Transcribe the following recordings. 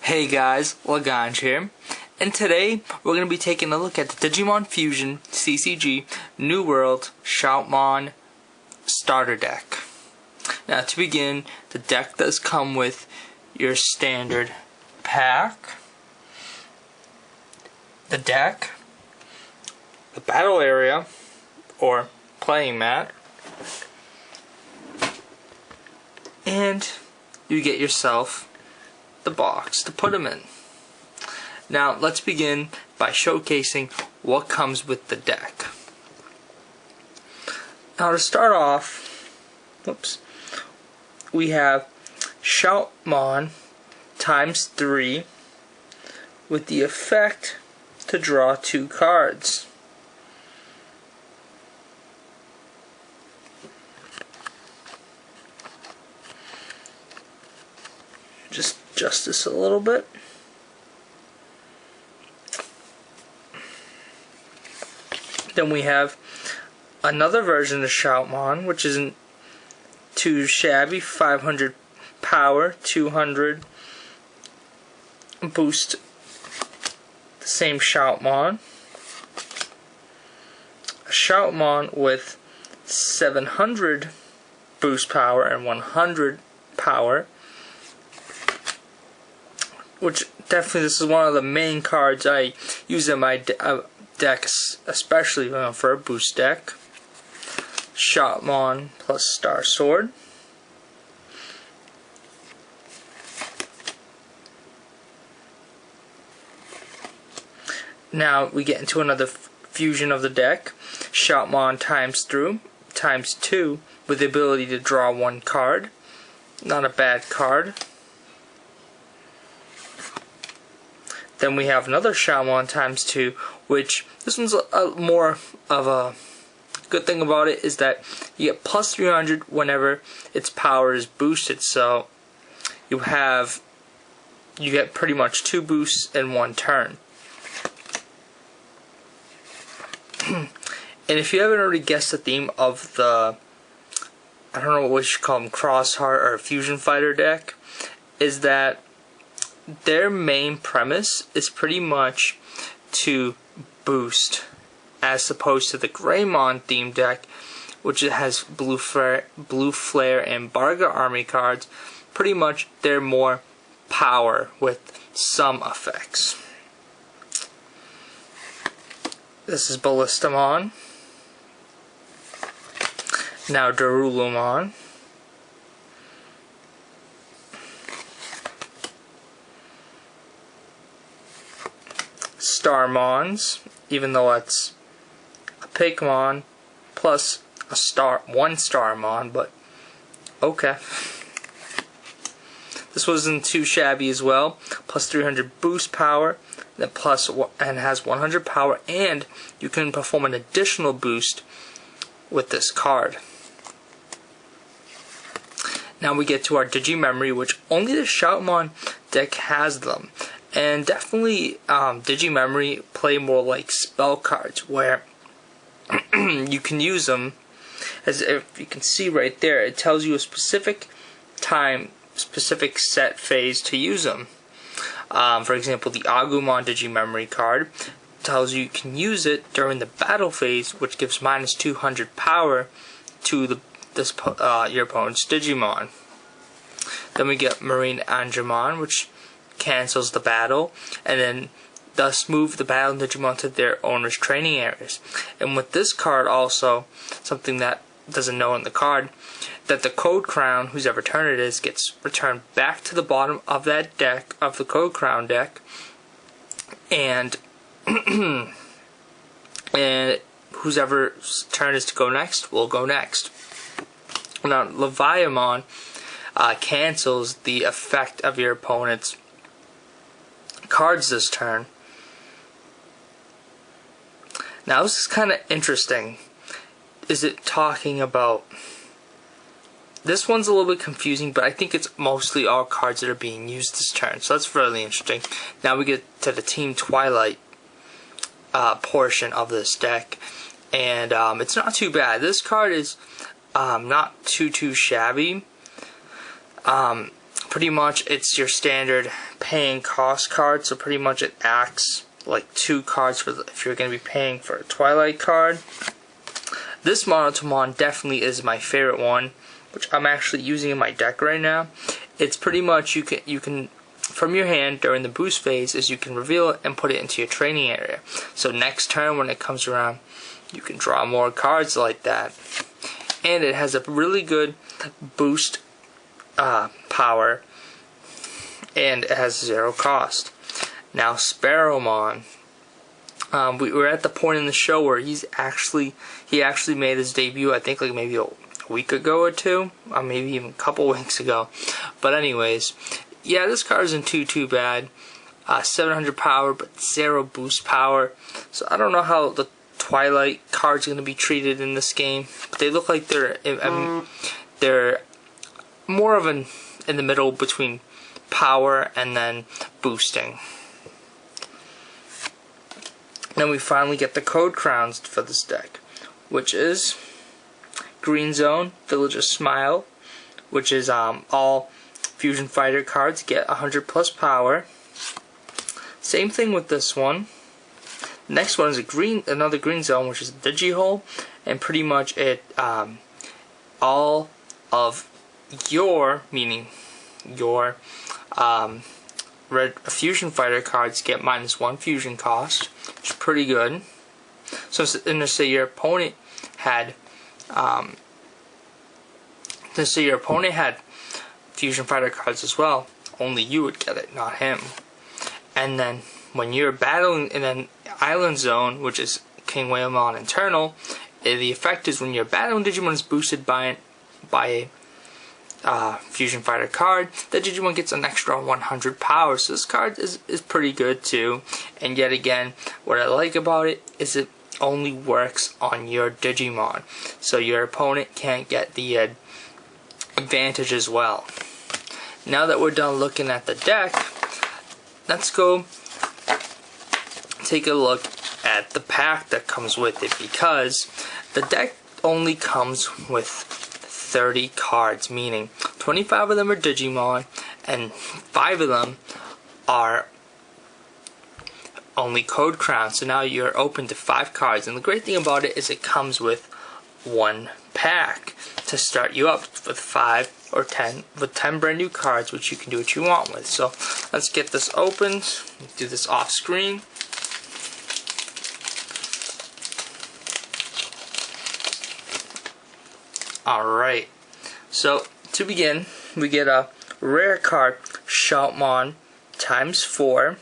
Hey guys, LaGange here, and today we're going to be taking a look at the Digimon Fusion CCG New World Shoutmon starter deck. Now to begin, the deck does come with your standard pack, the deck, the battle area or playing mat, and you get yourself the box to put them in. Now let's begin by showcasing what comes with the deck. Now to start off, we have Shoutmon ×3 with the effect to draw 2 cards. Just adjust this a little bit. Then we have another version of Shoutmon, which isn't too shabby. 500 power, 200 boost. The same Shoutmon. A Shoutmon with 700 boost power and 100 power. Which definitely, this is one of the main cards I use in my deck, especially for a boost deck. Shoutmon plus Star Sword. Now we get into another fusion of the deck. Shoutmon ×2 with the ability to draw 1 card. Not a bad card. Then we have another Shoutmon ×2, which this one's more of a good thing about it is that you get plus 300 whenever its power is boosted. So you get pretty much 2 boosts in 1 turn. And if you haven't already guessed the theme of the, I don't know what you should call them, Crossheart or Fusion Fighter deck, is that their main premise is pretty much to boost, as opposed to the Greymon theme deck, which has Blue Flare and Barga Army cards. Pretty much they're more power with some effects. This is Ballistamon. Now Darulumon. Starmons, even though it's a Pigmon plus one Starmon, but okay. This wasn't too shabby as well. Plus 300 boost power, then and has 100 power, and you can perform an additional boost with this card. Now we get to our Digimemory, which only the Shoutmon deck has them. And definitely Digimemory play more like spell cards, where you can use them, as if you can see right there, it tells you a specific time, specific set phase to use them. For example, the Agumon Digimemory card tells you can use it during the battle phase, which gives minus 200 power to your opponent's Digimon. Then we get Marine Angemon, which cancels the battle, and then thus move the battle Digimon to their owner's training areas. And with this card also, something that doesn't know in the card, that the Code Crown, whose ever turn it is, gets returned back to the bottom of that deck, of the Code Crown deck, and and whose ever turn is to go next will go next. Now Leviamon cancels the effect of your opponent's cards this turn. Now this is kind of interesting. Is it talking about, this one's a little bit confusing, but I think it's mostly all cards that are being used this turn, so that's really interesting. Now we get to the Team Twilight portion of this deck, and it's not too bad. This card is not too shabby. pretty much it's your standard paying cost card, so pretty much it acts like 2 cards for if you're going to be paying for a Twilight card. This Monotomon definitely is my favorite one, which I'm actually using in my deck right now. It's pretty much you can from your hand during the boost phase is you can reveal it and put it into your training area. So next turn when it comes around, you can draw more cards like that. And it has a really good boost power, and it has 0 cost. Now Sparrowmon, we were at the point in the show where he actually made his debut. I think like maybe a week ago or 2, or maybe even a couple weeks ago. But anyways, yeah, this card isn't too bad. 700 power, but 0 boost power. So I don't know how the Twilight cards are going to be treated in this game, but they look like they're more of in the middle between power and then boosting. Then we finally get the code crowns for this deck, which is Green Zone, Villager Smile, which is all Fusion Fighter cards get 100 plus power. Same thing with this one. Next one is another Green Zone, which is Digihole, and pretty much it all of your, meaning your red Fusion Fighter cards get -1 fusion cost, which is pretty good. So say your opponent had Fusion Fighter cards as well, only you would get it, not him. And then when you're battling in an Island Zone, which is King Wailmon Internal, the effect is when you're battling Digimon is boosted by a Fusion Fighter card, the Digimon gets an extra 100 power. So this card is pretty good too. And yet again, what I like about it is it only works on your Digimon, so your opponent can't get the advantage as well. Now that we're done looking at the deck, let's go take a look at the pack that comes with it, because the deck only comes with 30 cards, meaning 25 of them are Digimon and 5 of them are only code crowns. So now you're open to 5 cards, and the great thing about it is it comes with 1 pack to start you up with 5 or 10 with 10 brand new cards, which you can do what you want with. So let's get this opened, do this off screen. Alright, so to begin, we get a rare card, Shoutmon ×4.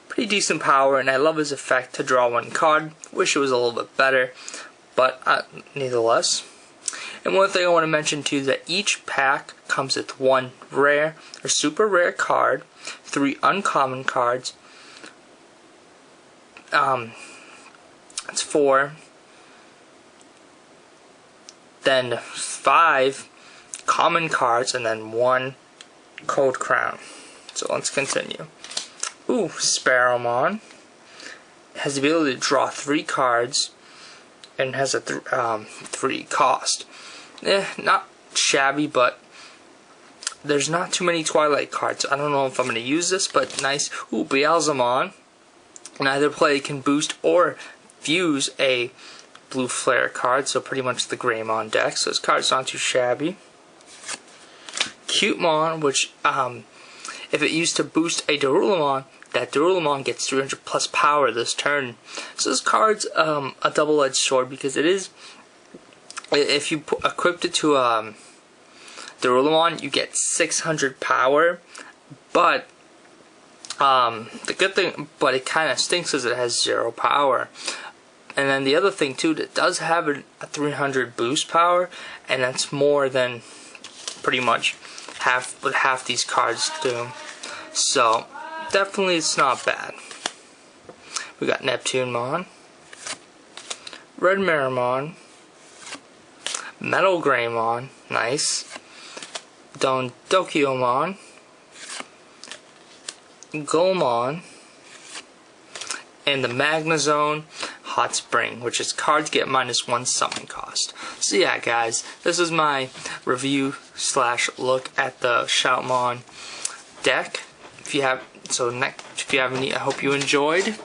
Pretty decent power, and I love his effect to draw 1 card. Wish it was a little bit better, but nevertheless. And one thing I want to mention too is that each pack comes with 1 rare or super rare card, 3 uncommon cards, it's 4, then 5 common cards, and then 1 code crown. So let's continue. Ooh, Sparrowmon has the ability to draw 3 cards and has a 3 cost. Not shabby, but there's not too many Twilight cards. I don't know if I'm going to use this, but nice. Ooh, Beelzemon. Neither player can boost or fuse a blue flare card, so pretty much the Greymon deck, so this card's not too shabby. Cutemon, which if it used to boost a Darulamon, that Darulamon gets 300 plus power this turn. So this card's a double-edged sword, because it is, if you equipped it to Darulamon, you get 600 power, but the good thing, but it kind of stinks, is it has 0 power. And then the other thing too, that does have a 300 boost power, and that's more than pretty much half these cards do. So definitely it's not bad. We got Neptunemon, Red Marimon, Metal Greymon, nice, Dokiomon, Golmon, and the Magnazone Hot Spring, which is cards get -1 summon cost. So yeah, guys, this is my review / look at the Shoutmon deck. If you have any, I hope you enjoyed.